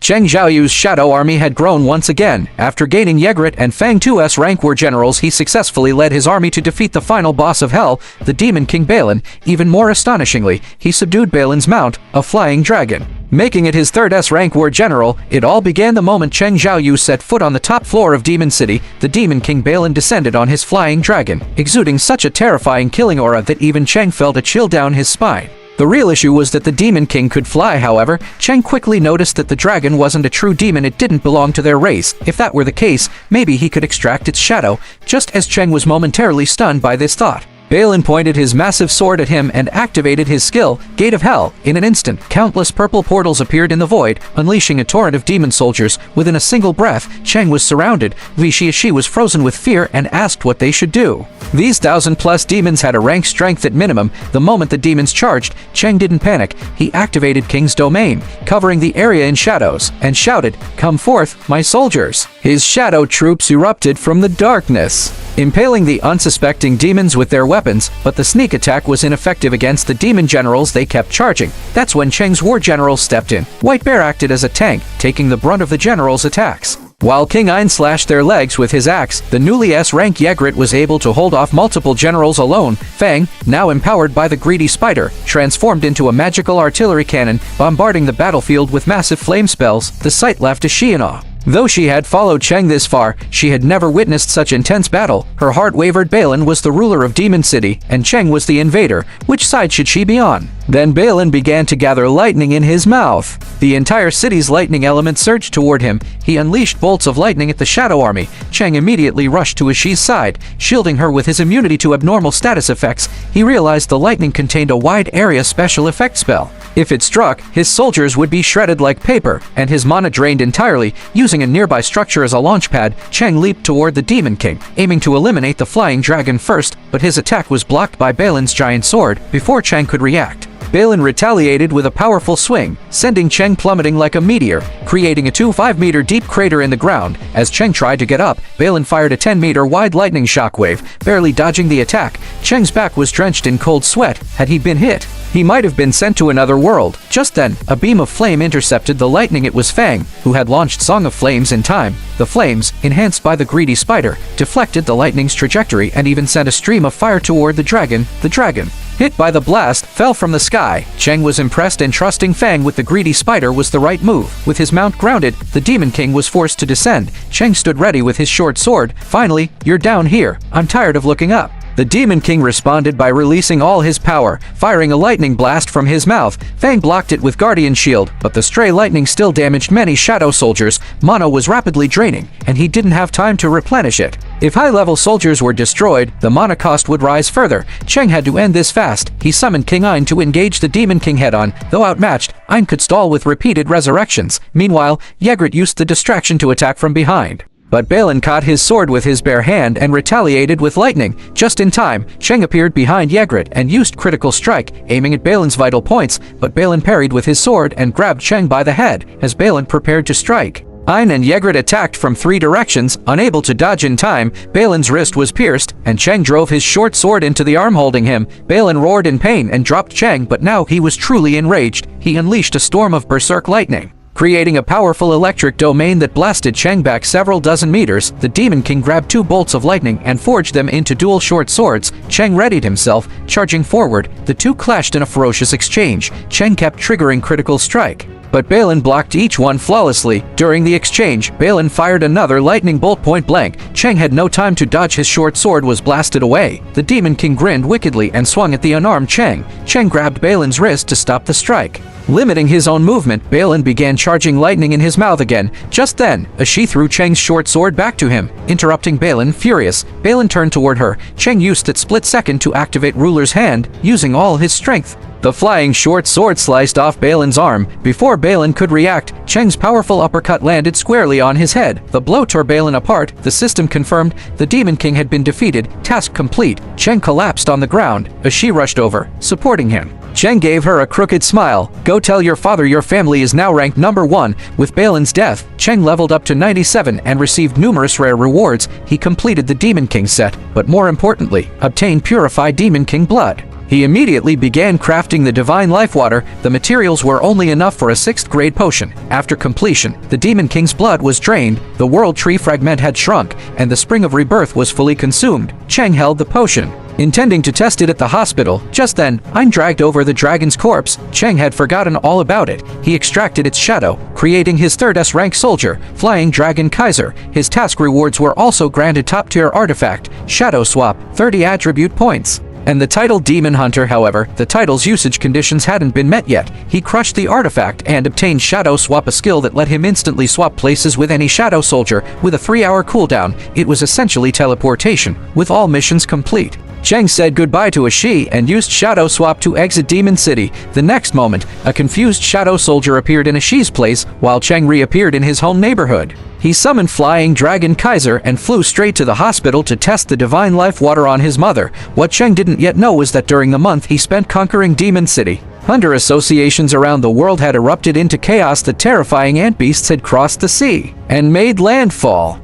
Cheng Xiaoyu's shadow army had grown once again. After gaining Yegret and Fang Tu's rank war generals, he successfully led his army to defeat the final boss of Hell, the Demon King Balin. Even more astonishingly, he subdued Balin's mount, a flying dragon, making it his third S-rank war general. It all began the moment Cheng Xiaoyu set foot on the top floor of Demon City. The Demon King Balin descended on his flying dragon, exuding such a terrifying killing aura that even Cheng felt a chill down his spine. The real issue was that the Demon King could fly. However, Cheng quickly noticed that the dragon wasn't a true demon. It didn't belong to their race. If that were the case, maybe he could extract its shadow. Just as Cheng was momentarily stunned by this thought, Balin pointed his massive sword at him and activated his skill, Gate of Hell. In an instant, countless purple portals appeared in the void, unleashing a torrent of demon soldiers. Within a single breath, Cheng was surrounded. She was frozen with fear and asked what they should do. These 1,000-plus demons had a rank strength at minimum. The moment the demons charged, Cheng didn't panic. He activated King's Domain, covering the area in shadows, and shouted, "Come forth, my soldiers!" His shadow troops erupted from the darkness, impaling the unsuspecting demons with their weapons, but the sneak attack was ineffective against the demon generals. They kept charging. That's when Cheng's war generals stepped in. White Bear acted as a tank, taking the brunt of the generals' attacks. While King Ein slashed their legs with his axe, the newly S-rank Yegret was able to hold off multiple generals alone. Fang, now empowered by the greedy spider, transformed into a magical artillery cannon, bombarding the battlefield with massive flame spells. The sight left Shi in awe. Though she had followed Cheng this far, she had never witnessed such intense battle. Her heart wavered. Balin was the ruler of Demon City, and Cheng was the invader. Which side should she be on? Then Balin began to gather lightning in his mouth. The entire city's lightning element surged toward him. He unleashed bolts of lightning at the Shadow Army. Cheng immediately rushed to Shi's side, shielding her with his immunity to abnormal status effects. He realized the lightning contained a wide area special effect spell. If it struck, his soldiers would be shredded like paper, and his mana drained entirely. Using a nearby structure as a launch pad, Cheng leaped toward the Demon King, aiming to eliminate the flying dragon first, but his attack was blocked by Balin's giant sword. Before Cheng could react, Balin retaliated with a powerful swing, sending Cheng plummeting like a meteor, creating a 5-meter deep crater in the ground. As Cheng tried to get up, Balin fired a 10-meter wide lightning shockwave, barely dodging the attack. Cheng's back was drenched in cold sweat. Had he been hit, he might have been sent to another world. Just then, a beam of flame intercepted the lightning. It was Fang, who had launched Song of Flames in time. The flames, enhanced by the greedy spider, deflected the lightning's trajectory and even sent a stream of fire toward the dragon. The dragon, hit by the blast, fell from the sky. Cheng was impressed, and trusting Fang with the greedy spider was the right move. With his mount grounded, the Demon King was forced to descend. Cheng stood ready with his short sword. "Finally, you're down here. I'm tired of looking up." The Demon King responded by releasing all his power, firing a lightning blast from his mouth. Fang blocked it with Guardian Shield, but the stray lightning still damaged many shadow soldiers. Mana was rapidly draining, and he didn't have time to replenish it. If high-level soldiers were destroyed, the mana cost would rise further. Cheng had to end this fast. He summoned King Ein to engage the Demon King head-on. Though outmatched, Ein could stall with repeated resurrections. Meanwhile, Yegret used the distraction to attack from behind. But Balin caught his sword with his bare hand and retaliated with lightning. Just in time, Cheng appeared behind Yegret and used Critical Strike, aiming at Balin's vital points, but Balin parried with his sword and grabbed Cheng by the head as Balin prepared to strike. Ein and Yegret attacked from 3 directions. Unable to dodge in time, Balin's wrist was pierced, and Cheng drove his short sword into the arm holding him. Balin roared in pain and dropped Cheng, but now he was truly enraged. He unleashed a storm of berserk lightning, creating a powerful electric domain that blasted Cheng back several dozen meters. The Demon King grabbed 2 bolts of lightning and forged them into dual short swords. Cheng readied himself, charging forward. The two clashed in a ferocious exchange. Cheng kept triggering Critical Strike, but Balin blocked each one flawlessly. During the exchange, Balin fired another lightning bolt point blank. Cheng had no time to dodge. His short sword was blasted away. The Demon King grinned wickedly and swung at the unarmed Cheng. Cheng grabbed Balin's wrist to stop the strike. Limiting his own movement, Balin began charging lightning in his mouth again. Just then, Shi threw Cheng's short sword back to him, interrupting Balin. Furious, Balin turned toward her. Cheng used that split second to activate Ruler's Hand, using all his strength. The flying short sword sliced off Balin's arm. Before Balin could react, Cheng's powerful uppercut landed squarely on his head. The blow tore Balin apart. The system confirmed the Demon King had been defeated. Task complete. Cheng collapsed on the ground. Shi rushed over, supporting him. Cheng gave her a crooked smile. "Go tell your father your family is now ranked number 1. With Balin's death, Cheng leveled up to 97 and received numerous rare rewards. He completed the Demon King set, but more importantly, obtained purified Demon King blood. He immediately began crafting the Divine Life Water. The materials were only enough for a 6th grade potion. After completion, the Demon King's blood was drained, the World Tree fragment had shrunk, and the Spring of Rebirth was fully consumed. Cheng held the potion, intending to test it at the hospital. Just then, Ein dragged over the dragon's corpse. Cheng had forgotten all about it. He extracted its shadow, creating his 3rd S-rank soldier, Flying Dragon Kaiser. His task rewards were also granted top-tier artifact, Shadow Swap, 30 attribute points. And the title Demon Hunter, however, the title's usage conditions hadn't been met yet. He crushed the artifact and obtained Shadow Swap, a skill that let him instantly swap places with any shadow soldier with a 3-hour cooldown. It was essentially teleportation, with all missions complete. Cheng said goodbye to a she and used Shadow Swap to exit Demon City. The next moment, a confused shadow soldier appeared in a she's place, while Cheng reappeared in his home neighborhood. He summoned Flying Dragon Kaiser and flew straight to the hospital to test the Divine Life Water on his mother. What Cheng didn't yet know was that during the month he spent conquering Demon City, hunter associations around the world had erupted into chaos. The terrifying ant beasts had crossed the sea and made landfall.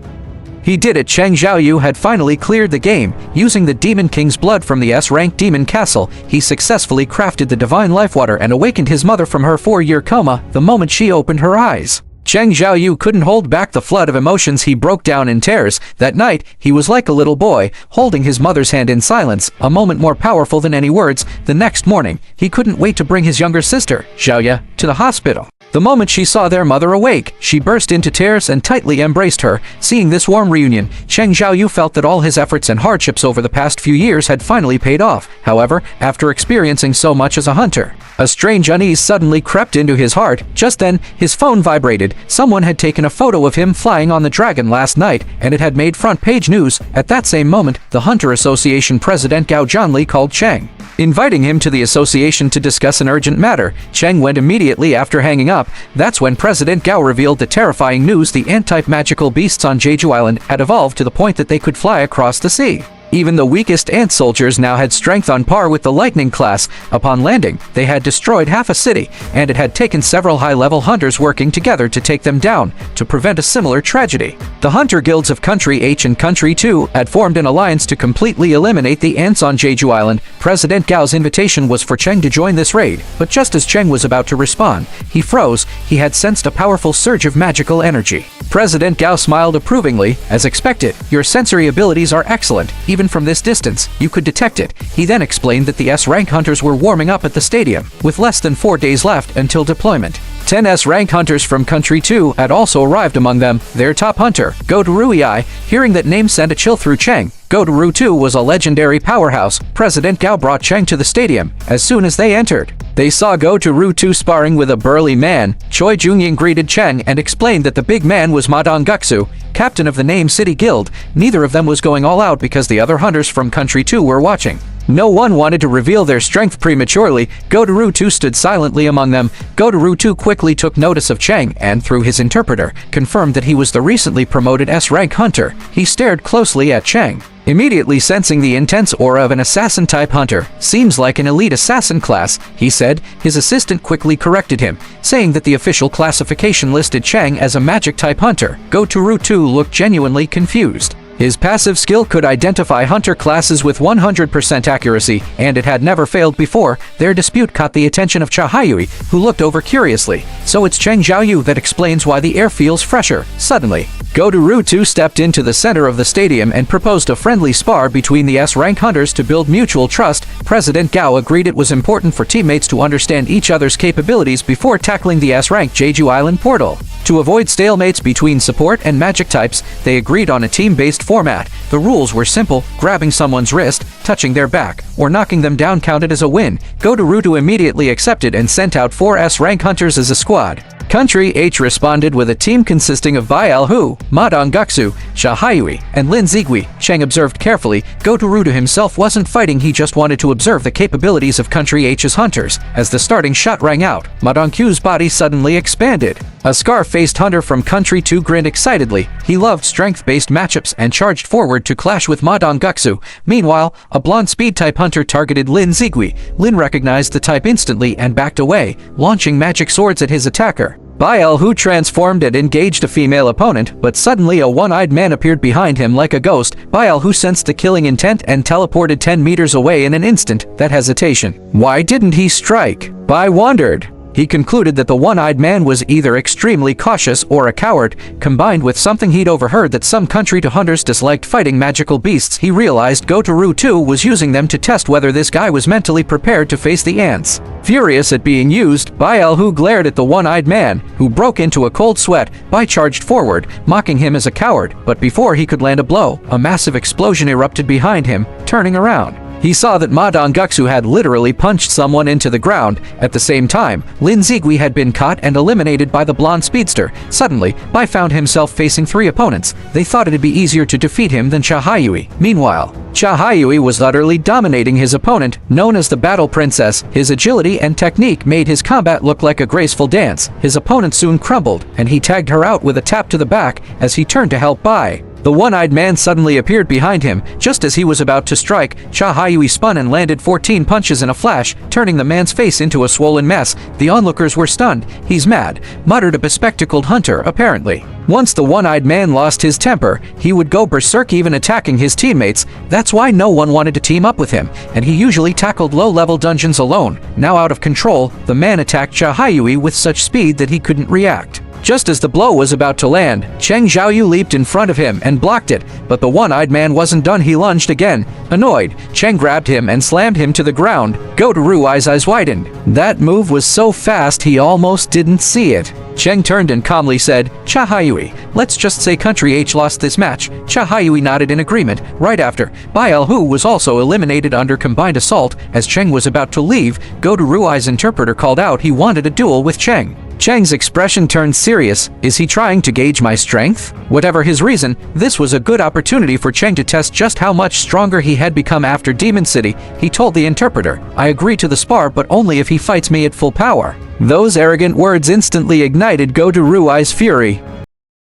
He did it. Cheng Xiaoyu had finally cleared the game. Using the Demon King's blood from the S-rank Demon Castle, he successfully crafted the Divine Life Water and awakened his mother from her 4-year coma the moment she opened her eyes. Cheng Xiaoyu couldn't hold back the flood of emotions. He broke down in tears. That night, he was like a little boy, holding his mother's hand in silence, a moment more powerful than any words. The next morning, he couldn't wait to bring his younger sister, Xiaoyu, to the hospital. The moment she saw their mother awake, she burst into tears and tightly embraced her. Seeing this warm reunion, Cheng Xiaoyu felt that all his efforts and hardships over the past few years had finally paid off. However, after experiencing so much as a hunter, a strange unease suddenly crept into his heart. Just then, his phone vibrated. Someone had taken a photo of him flying on the dragon last night, and it had made front-page news. At that same moment, the Hunter Association president Gao Zhanli called Cheng, inviting him to the association to discuss an urgent matter. Cheng went immediately after hanging up. That's when President Gao revealed the terrifying news: the ant-type magical beasts on Jeju Island had evolved to the point that they could fly across the sea. Even the weakest ant soldiers now had strength on par with the lightning class. Upon landing, they had destroyed half a city, and it had taken several high-level hunters working together to take them down, to prevent a similar tragedy. The hunter guilds of Country H and Country 2 had formed an alliance to completely eliminate the ants on Jeju Island. President Gao's invitation was for Cheng to join this raid, but just as Cheng was about to respond, he froze. He had sensed a powerful surge of magical energy. President Gao smiled approvingly. As expected, your sensory abilities are excellent. Even from this distance, you could detect it. He then explained that the S-rank hunters were warming up at the stadium, with less than 4 days left until deployment. 10 S-rank hunters from Country 2 had also arrived, among them their top hunter, Gotorui. Hearing that name sent a chill through Cheng. Gotoru 2 was a legendary powerhouse. President Gao brought Cheng to the stadium. As soon as they entered, they saw Gotoru 2 sparring with a burly man. Choi Jungying greeted Cheng and explained that the big man was Madong Guksu, captain of the Name City Guild. Neither of them was going all out because the other hunters from Country 2 were watching. No one wanted to reveal their strength prematurely. Gotoru 2 stood silently among them. Gotoru 2 quickly took notice of Cheng and, through his interpreter, confirmed that he was the recently promoted S-rank hunter. He stared closely at Cheng, immediately sensing the intense aura of an assassin-type hunter. Seems like an elite assassin class, he said. His assistant quickly corrected him, saying that the official classification listed Cheng as a magic-type hunter. Gotoru 2 looked genuinely confused. His passive skill could identify hunter classes with 100% accuracy, and it had never failed before. Their dispute caught the attention of Xiaoyu, who looked over curiously. So it's Cheng Xiaoyu that explains why the air feels fresher. Suddenly, Gotoru 2 stepped into the center of the stadium and proposed a friendly spar between the S-rank hunters to build mutual trust. President Gao agreed it was important for teammates to understand each other's capabilities before tackling the S-rank Jeju Island portal. To avoid stalemates between support and magic types, they agreed on a team-based format. The rules were simple: grabbing someone's wrist, touching their back, or knocking them down counted as a win. Gotoru immediately accepted and sent out 4 S-rank hunters as a squad. Country H responded with a team consisting of Bai Hu, Madong Guksu, Xiaoyu, and Lin Zigui. Cheng observed carefully. Gotoru himself wasn't fighting, he just wanted to observe the capabilities of Country H's hunters. As the starting shot rang out, Madong Q's body suddenly expanded. A scar-faced hunter from Country 2 grinned excitedly. He loved strength-based matchups and charged forward to clash with Madong Guksu. Meanwhile, a blonde speed-type hunter targeted Lin Zigui. Lin recognized the type instantly and backed away, launching magic swords at his attacker. Bai Hu transformed and engaged a female opponent, but suddenly a one-eyed man appeared behind him like a ghost. Bai Hu sensed the killing intent and teleported 10 meters away in an instant. That hesitation. Why didn't he strike? Bai wondered. He concluded that the one-eyed man was either extremely cautious or a coward, combined with something he'd overheard that some country to hunters disliked fighting magical beasts. He realized Gotoru too was using them to test whether this guy was mentally prepared to face the ants. Furious at being used, Bai Hu glared at the one-eyed man, who broke into a cold sweat. Bai charged forward, mocking him as a coward, but before he could land a blow, a massive explosion erupted behind him. Turning around, he saw that Ma Dongxu had literally punched someone into the ground. At the same time, Lin Zigui had been caught and eliminated by the blonde speedster. Suddenly, Bai found himself facing 3 opponents. They thought it'd be easier to defeat him than Xiaoyu. Meanwhile, Xiaoyu was utterly dominating his opponent, known as the Battle Princess. His agility and technique made his combat look like a graceful dance. His opponent soon crumbled, and he tagged her out with a tap to the back as he turned to help Bai. The one-eyed man suddenly appeared behind him. Just as he was about to strike, Xiaoyu spun and landed 14 punches in a flash, turning the man's face into a swollen mess. The onlookers were stunned. "He's mad," muttered a bespectacled hunter, apparently. Once the one-eyed man lost his temper, he would go berserk, even attacking his teammates. That's why no one wanted to team up with him, and he usually tackled low-level dungeons alone. Now out of control, the man attacked Xiaoyu with such speed that he couldn't react. Just as the blow was about to land, Cheng Xiaoyu leaped in front of him and blocked it, but the one-eyed man wasn't done. He lunged again. Annoyed, Cheng grabbed him and slammed him to the ground. Gotoru's eyes widened. That move was so fast he almost didn't see it. Cheng turned and calmly said, "Xiaoyu, let's just say country H lost this match." Xiaoyu nodded in agreement. Right after, Bai Hu was also eliminated under combined assault. As Cheng was about to leave, Gotoru's interpreter called out he wanted a duel with Cheng. Cheng's expression turned serious. Is he trying to gauge my strength? Whatever his reason, this was a good opportunity for Cheng to test just how much stronger he had become after Demon City. He told the interpreter, "I agree to the spar, but only if he fights me at full power." Those arrogant words instantly ignited Gotoru's fury.